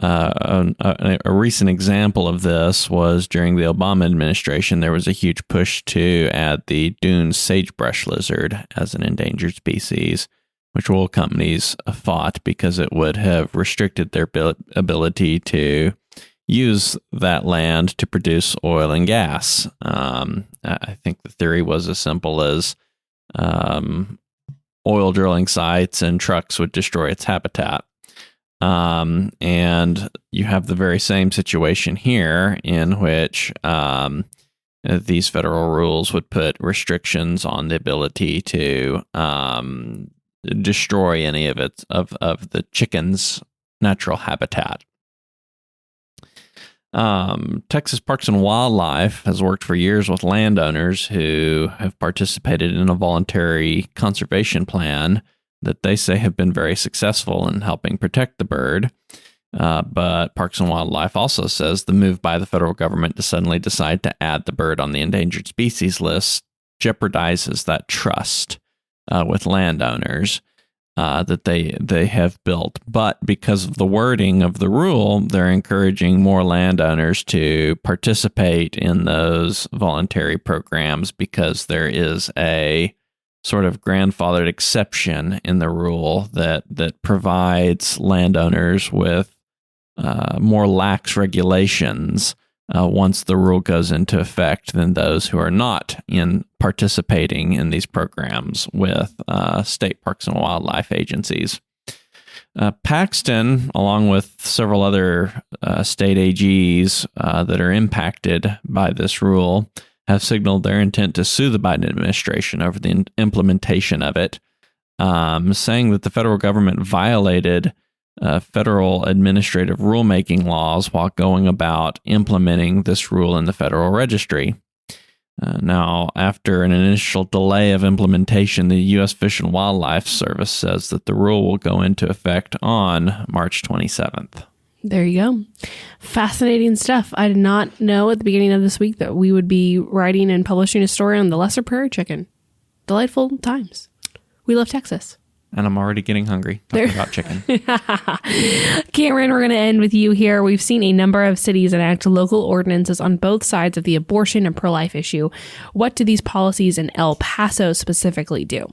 A recent example of this was during the Obama administration. There was a huge push to add the dune sagebrush lizard as an endangered species, which oil companies fought because it would have restricted their ability to use that land to produce oil and gas. I think the theory was as simple as oil drilling sites and trucks would destroy its habitat. And you have the very same situation here in which these federal rules would put restrictions on the ability to destroy any of the chicken's natural habitat. Texas Parks and Wildlife has worked for years with landowners who have participated in a voluntary conservation plan that they say have been very successful in helping protect the bird. But Parks and Wildlife also says the move by the federal government to suddenly decide to add the bird on the endangered species list jeopardizes that trust with landowners. that they have built. But because of the wording of the rule, they're encouraging more landowners to participate in those voluntary programs because there is a sort of grandfathered exception in the rule that provides landowners with more lax regulations once the rule goes into effect than those who are not participating in these programs with state parks and wildlife agencies. Paxton, along with several other state AGs that are impacted by this rule, have signaled their intent to sue the Biden administration over the implementation of it, saying that the federal government violated federal administrative rulemaking laws while going about implementing this rule in the Federal Registry. Now, after an initial delay of implementation, the U.S. Fish and Wildlife Service says that the rule will go into effect on March 27th. There you go. Fascinating stuff. I did not know at the beginning of this week that we would be writing and publishing a story on the lesser prairie chicken. Delightful times. We love Texas. And I'm already getting hungry talking about chicken. Cameron, we're going to end with you here. We've seen a number of cities enact local ordinances on both sides of the abortion and pro-life issue. What do these policies in El Paso specifically do?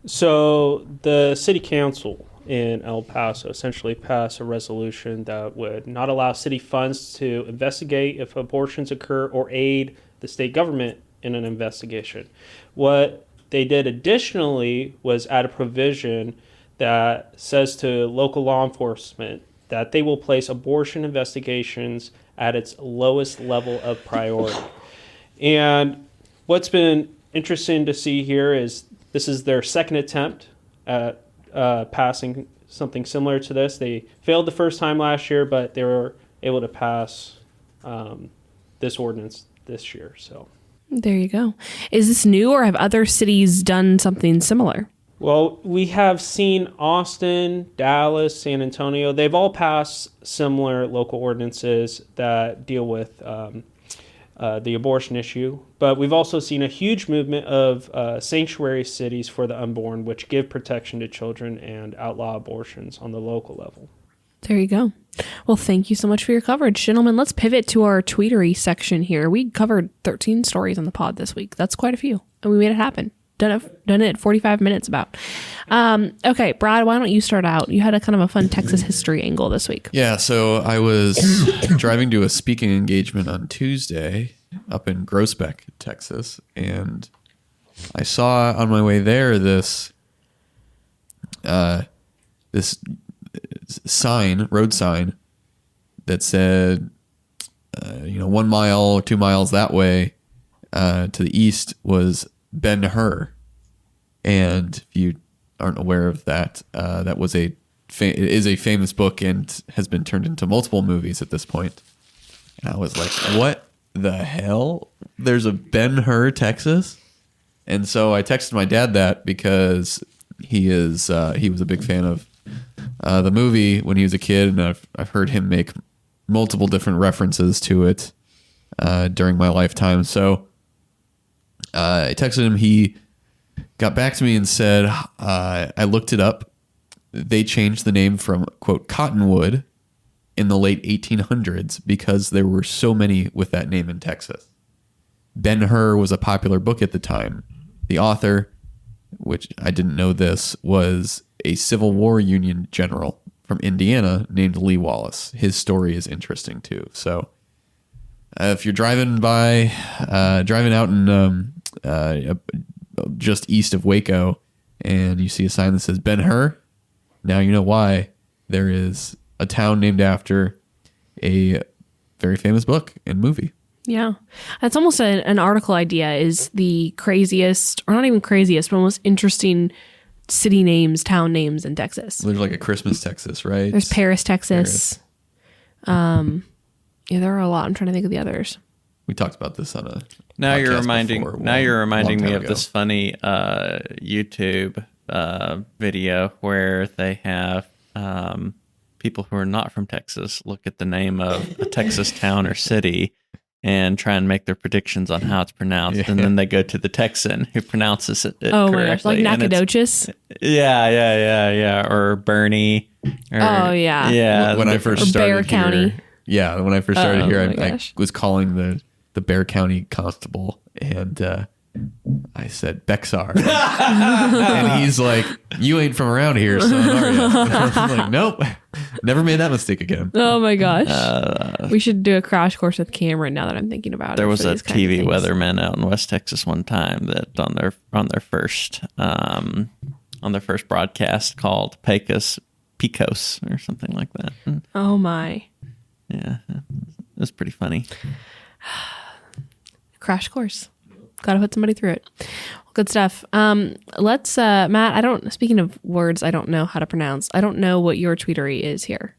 So the city council in El Paso essentially passed a resolution that would not allow city funds to investigate if abortions occur or aid the state government in an investigation. What they did additionally was add a provision that says to local law enforcement that they will place abortion investigations at its lowest level of priority. And what's been interesting to see here is this is their second attempt at passing something similar to this. They failed the first time last year, but they were able to pass this ordinance this year. So there you go. Is this new, or have other cities done something similar? Well, we have seen Austin, Dallas, San Antonio. They've all passed similar local ordinances that deal with the abortion issue. But we've also seen a huge movement of sanctuary cities for the unborn, which give protection to children and outlaw abortions on the local level. There you go. Well, thank you so much for your coverage, gentlemen. Let's pivot to our tweetery section here. We covered 13 stories on the pod this week. That's quite a few, and we made it happen. Done it 45 minutes about. Okay, Brad, why don't you start out? You had a kind of a fun Texas history angle this week. Yeah, so I was driving to a speaking engagement on Tuesday up in Groesbeck, Texas, and I saw on my way there this road sign that said, 1 mile, 2 miles that way to the east was Ben-Hur. And if you aren't aware of that, that was it is a famous book and has been turned into multiple movies at this point. And I was like, what the hell? There's a Ben-Hur, Texas? And so I texted my dad that because he was a big fan of the movie when he was a kid, and I've heard him make multiple different references to it during my lifetime. So I texted him. He got back to me and said, I looked it up. They changed the name from, quote, Cottonwood in the late 1800s because there were so many with that name in Texas. Ben-Hur was a popular book at the time. The author, which I didn't know this, was a Civil War Union general from Indiana named Lee Wallace. His story is interesting too. So if you're driving out in just east of Waco and you see a sign that says Ben-Hur, now you know why there is a town named after a very famous book and movie. Yeah. That's almost an article idea, is the craziest, or not even craziest, but most interesting city names, town names in Texas. There's like a Christmas, Texas, right? There's Paris, Texas. Yeah, there are a lot. I'm trying to think of the others. We talked about this on a Now you're podcast reminding me of ago. this funny YouTube video where they have people who are not from Texas look at the name of a Texas town or city and try and make their predictions on how it's pronounced, and then they go to the Texan who pronounces it Oh my gosh, like correctly. Nacogdoches? Yeah, or Bernie. Or, Oh, yeah. yeah. When I first Or started Bear County. here, yeah, when I first started Oh, here, my I gosh. was calling the Bear County constable, and I said Bexar, and he's like, "You ain't from around here, son, are you?" I'm like, "Nope, never made that mistake again." Oh my gosh. We should do a crash course with Cameron now that I'm thinking about it. There was for a these kinds of TV things. weatherman out in West Texas one time that on their first broadcast called Pecos or something like that. Oh my. Yeah, it was pretty funny. Crash course. Got to put somebody through it. Well, good stuff. Let's, Matt, speaking of words I don't know how to pronounce, I don't know what your tweetery is here.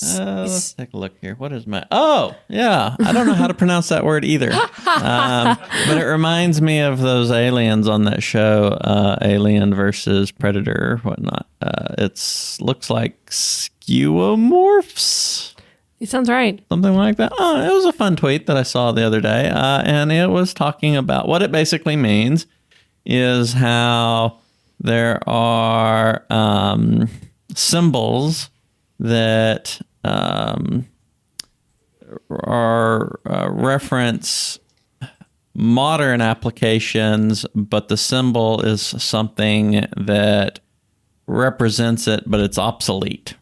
Let's take a look here. What is my... Oh, yeah. I don't know how to pronounce that word either. But it reminds me of those aliens on that show, Alien versus Predator or whatnot. It looks like skeuomorphs. It sounds right. Something like that. Oh, it was a fun tweet that I saw the other day. And it was talking about what it basically means is how there are symbols that are reference modern applications, but the symbol is something that represents it, but it's obsolete.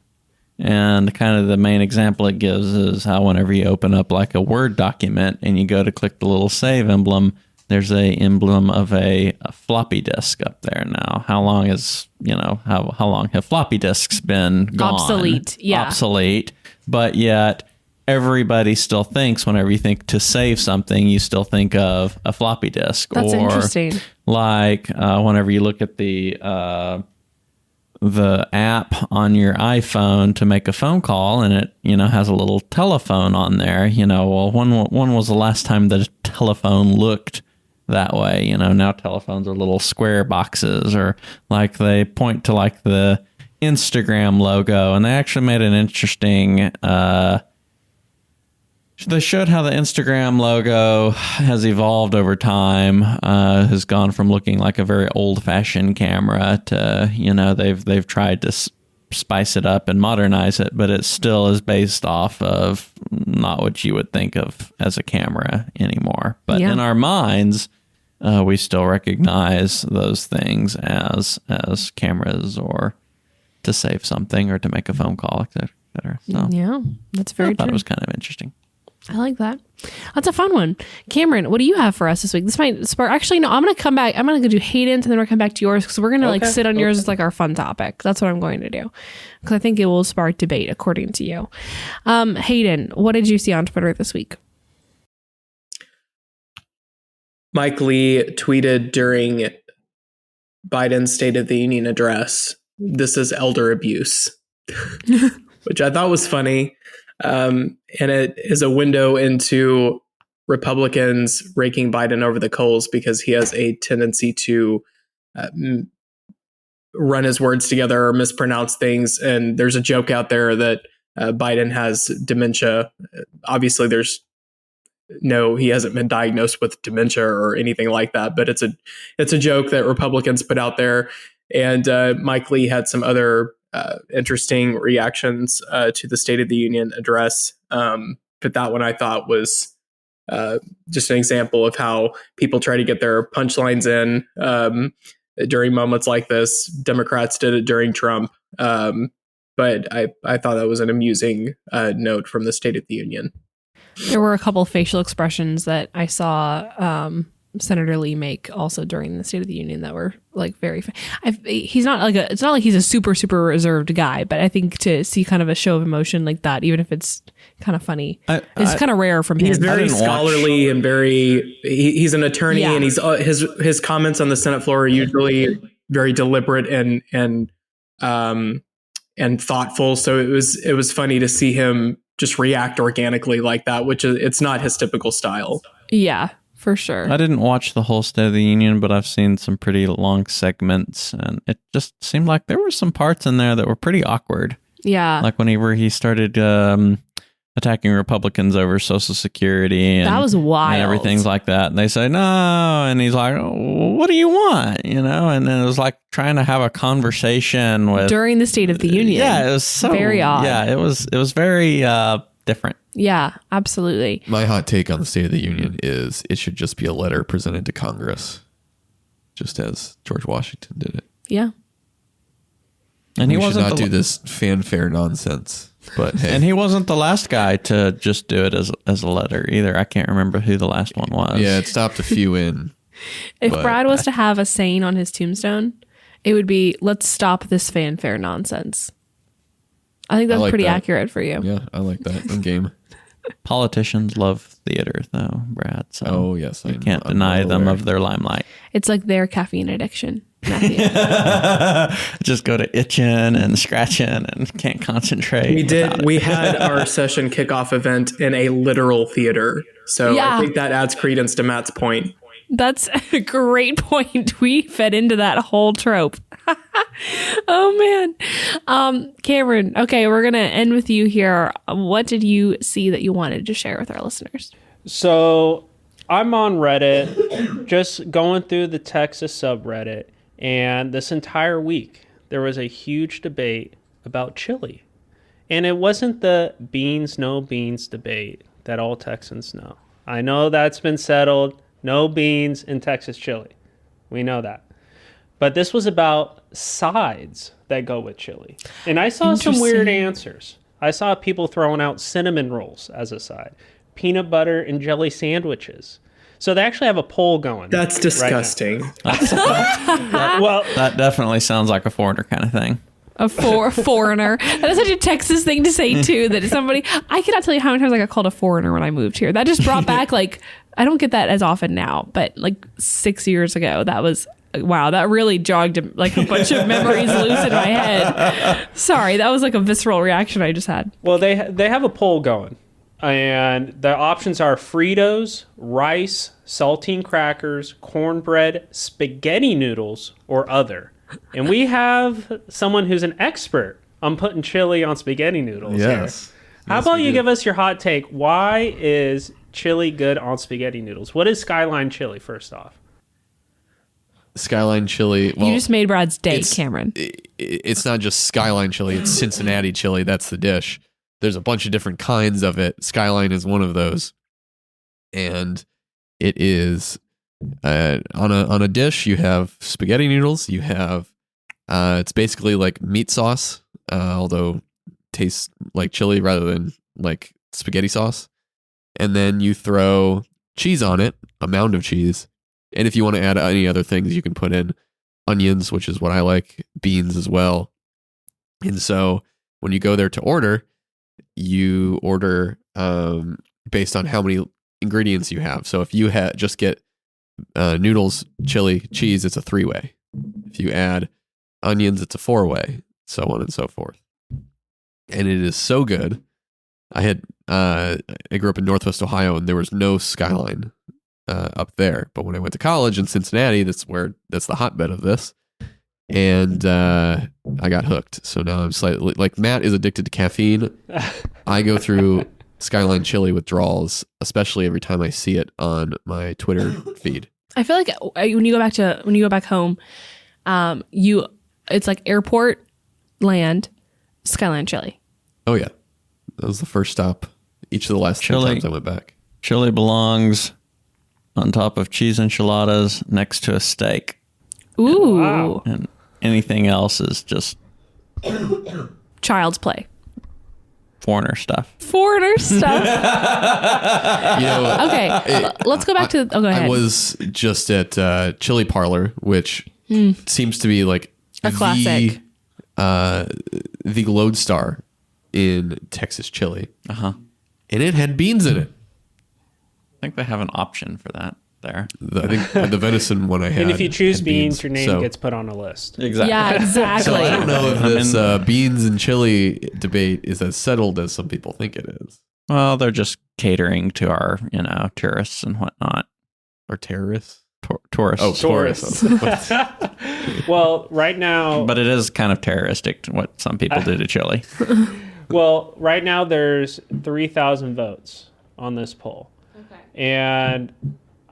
And kind of the main example it gives is how whenever you open up like a Word document and you go to click the little save emblem, there's a emblem of a floppy disk up there now. How long how long have floppy disks been gone? Obsolete, yeah. Obsolete, but yet everybody still thinks whenever you think to save something, you still think of a floppy disk. That's or interesting. Like whenever you look at the app on your iPhone to make a phone call, and it has a little telephone on there. Well, when was the last time that a telephone looked that way? Now telephones are little square boxes, or like they point to like the Instagram logo, and they actually made an interesting. They showed how the Instagram logo has evolved over time, has gone from looking like a very old-fashioned camera to, they've tried to spice it up and modernize it, but it still is based off of not what you would think of as a camera anymore. But in our minds, we still recognize those things as cameras or to save something or to make a phone call, et cetera. So Yeah, that's very I thought true. it was kind of interesting. I like that. That's a fun one. Cameron, what do you have for us this week? This might spark. Actually, no, I'm going to come back. I'm going to go do Hayden's and then we'll come back to yours because we're going to like sit on yours as like our fun topic. That's what I'm going to do because I think it will spark debate according to you. Hayden, what did you see on Twitter this week? Mike Lee tweeted during Biden's State of the Union address, "This is elder abuse," which I thought was funny. And it is a window into Republicans raking Biden over the coals because he has a tendency to run his words together or mispronounce things. And there's a joke out there that Biden has dementia. Obviously, he hasn't been diagnosed with dementia or anything like that, but it's a joke that Republicans put out there. And Mike Lee had some other interesting reactions to the State of the Union address. But that one I thought was just an example of how people try to get their punchlines in during moments like this. Democrats did it during Trump. But I thought that was an amusing note from the State of the Union. There were a couple of facial expressions that I saw Senator Lee make also during the State of the Union that were like very. He's not like it's not like he's a super reserved guy, but I think to see kind of a show of emotion like that, even if it's kind of funny, it's kind of rare from him. He's very scholarly and very. He's an attorney, and he's his comments on the Senate floor are usually very deliberate and thoughtful. So it was funny to see him just react organically like that, which it's not his typical style. Yeah. For sure. I didn't watch the whole State of the Union, but I've seen some pretty long segments, and it just seemed like there were some parts in there that were pretty awkward. Yeah. Like whenever he started attacking Republicans over Social Security. And, that was wild. And everything's like that. And they say, no. And he's like, oh, what do you want? And then it was like trying to have a conversation with. During the State of the Union. Yeah, it was so. Very odd. Yeah, it was very different. Yeah, absolutely. My hot take on the State of the Union is it should just be a letter presented to Congress, just as George Washington did it. Yeah. And he we should wasn't not do this fanfare nonsense. But hey. And he wasn't the last guy to just do it as a letter either. I can't remember who the last one was. Yeah, it stopped a few in. If Brad was to have a saying on his tombstone, it would be, let's stop this fanfare nonsense. I think that's like pretty that. accurate for you. Yeah, I like that. In game. Politicians love theater, though, Brad. So Oh, yes. you can't deny them of their limelight. It's like their caffeine addiction, Matthew. Just go to itching and scratching and can't concentrate. We had our session kickoff event in a literal theater. So Yeah. I think that adds credence to Matt's point. That's a great point. We fed into that whole trope. Oh, man. Cameron, okay, we're going to end with you here. What did you see that you wanted to share with our listeners? So I'm on Reddit, just going through the Texas subreddit, and this entire week there was a huge debate about chili. And it wasn't the beans, no beans debate that all Texans know. I know that's been settled. No beans in Texas chili. We know that. But this was about sides that go with chili. And I saw some weird answers. I saw people throwing out cinnamon rolls as a side, peanut butter and jelly sandwiches. So they actually have a poll going. That's disgusting. Well, That definitely sounds like a foreigner kind of thing. A foreigner. That is such a Texas thing to say, too, that somebody... I cannot tell you how many times I got called a foreigner when I moved here. That just brought back, like... I don't get that as often now, but like 6 years ago, that was... Wow, that really jogged like a bunch of memories loose in my head. Sorry, that was like a visceral reaction I just had. well, they have a poll going. And the options are Fritos, rice, saltine crackers, cornbread, spaghetti noodles, or other. And we have someone who's an expert on putting chili on spaghetti noodles. Yes. Here. How about you give us your hot take? Why is chili good on spaghetti noodles? What is Skyline chili, first off? Skyline chili. Well, You just made Brad's day, it's- Cameron. it's not just Skyline chili, it's Cincinnati chili. That's the dish. There's a bunch of different kinds of it. Skyline is one of those. And it is on a dish, you have spaghetti noodles, you have it's basically like meat sauce, although tastes like chili rather than like spaghetti sauce. And then you throw cheese on it, a mound of cheese. And if you want to add any other things, you can put in onions, which is what I like, beans as well. And so when you go there to order, you order based on how many ingredients you have. So if you just get noodles, chili, cheese, it's a 3-way. If you add onions, it's a 4-way, so on and so forth. And it is so good. I grew up in Northwest Ohio, and there was no Skyline up there. But when I went to college in Cincinnati, that's the hotbed of this. And I got hooked. So now I'm slightly like Matt is addicted to caffeine. I go through Skyline chili withdrawals, especially every time I see it on my Twitter feed. I feel like when you go back home, it's like airport, land, Skyline chili. Oh yeah, that was the first stop. Each of the last 10 times I went back. Chili belongs on top of cheese enchiladas next to a steak. Ooh. Wow. And anything else is just Child's play. foreigner stuff. Foreigner stuff. You know, Okay, let's go back to... Oh, go ahead. I was just at Chili Parlor, which seems to be like A classic. the lodestar in Texas chili. Uh-huh. And it had beans in it. I think they have an option for that there. I think the venison one I had. And if you choose had beans, your name so, gets put on a list. Exactly. Yeah, exactly. So I don't know if this beans and chili debate is as settled as some people think it is. Well, they're just catering to our, tourists and whatnot. Or terrorists. Tourists. Oh, Tourists. Well, right now... But it is kind of terroristic what some people do to chili. Well, right now there's 3,000 votes on this poll. Okay. And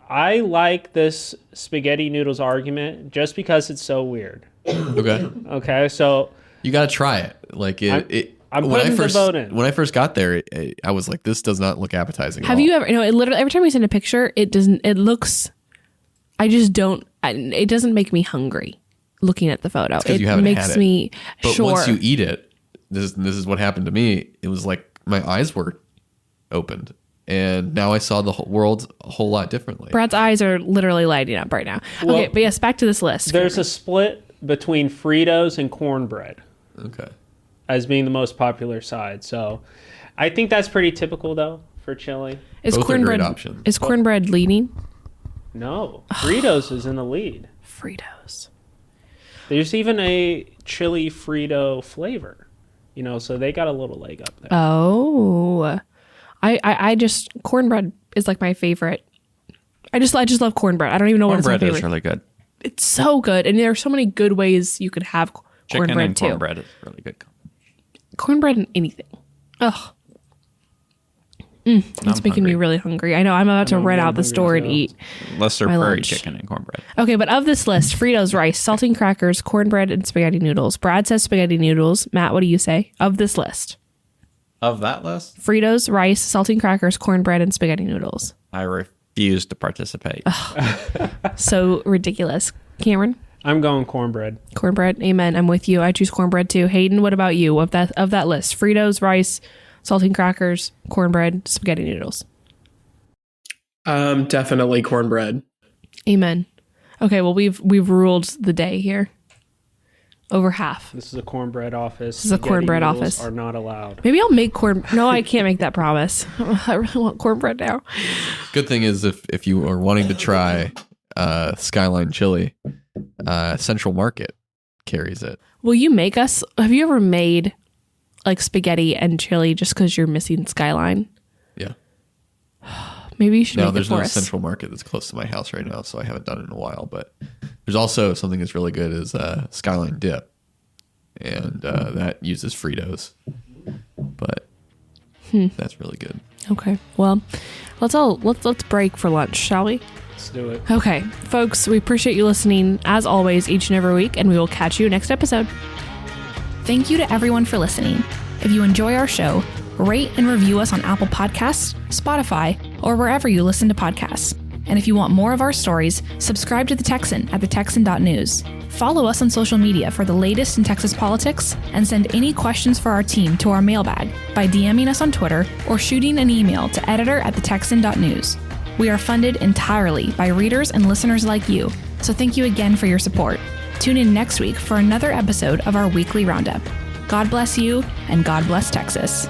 I like this spaghetti noodles argument just because it's so weird. Okay. Okay, so You got to try it. Like I'm when putting the vote in. When I first got there, I was like, this does not look appetizing. Have you ever, it literally, every time we send a picture, it looks, it doesn't make me hungry looking at the photo. It you haven't makes had it. Me, but sure. once you eat it, this is what happened to me. It was like my eyes were opened. And now I saw the whole world a whole lot differently. Brad's eyes are literally lighting up right now. Well, okay, but yes, back to this list. There's a split between Fritos and cornbread. Okay. As being the most popular side. So I think that's pretty typical, though, for chili. Is Both cornbread are great options. Is cornbread leading? No. Fritos is in the lead. Fritos. There's even a chili Frito flavor. So they got a little leg up there. Oh. I just cornbread is like my favorite. I just love cornbread. I don't even know what it's my favorite. Cornbread is really good. It's so good, and there are so many good ways you could have Chicken cornbread and too. cornbread is really good. Cornbread and anything. Ugh. That's making me really hungry. I know. I'm about to run out the store and eat Lesser my prairie lunch. chicken and cornbread. Okay, but of this list, Fritos, rice, saltine crackers, cornbread, and spaghetti noodles. Brad says spaghetti noodles. Matt, what do you say? Of this list. Of that list, Fritos, rice, saltine crackers, cornbread, and spaghetti noodles. I refuse to participate. So ridiculous. Cameron? I'm going cornbread. Cornbread. Amen. I'm with you. I choose cornbread too. Hayden, what about you? Of that list? Fritos, rice, saltine crackers, cornbread, spaghetti noodles. Definitely cornbread. Amen. Okay, well we've ruled the day here. Over half. This is a cornbread office. This is a cornbread Spaghetti noodles office. Are not allowed. Maybe I'll make corn. No, I can't make that promise. I really want cornbread now. Good thing is if you are wanting to try Skyline chili, Central Market carries it. Will you make us? Have you ever made like spaghetti and chili just because you're missing Skyline? Yeah. Maybe you should No, make it there's for no us. Central Market that's close to my house right now, so I haven't done it in a while. But there's also something that's really good is Skyline dip, and that uses Fritos, but that's really good. Okay, well, let's break for lunch, shall we? Let's do it. Okay, folks, we appreciate you listening as always each and every week, and we will catch you next episode. Thank you to everyone for listening. If you enjoy our show, rate and review us on Apple Podcasts, Spotify, or wherever you listen to podcasts. And if you want more of our stories, subscribe to The Texan at thetexan.news. Follow us on social media for the latest in Texas politics, and send any questions for our team to our mailbag by DMing us on Twitter or shooting an email to editor@thetexan.news. We are funded entirely by readers and listeners like you, so thank you again for your support. Tune in next week for another episode of our weekly Roundup. God bless you, and God bless Texas.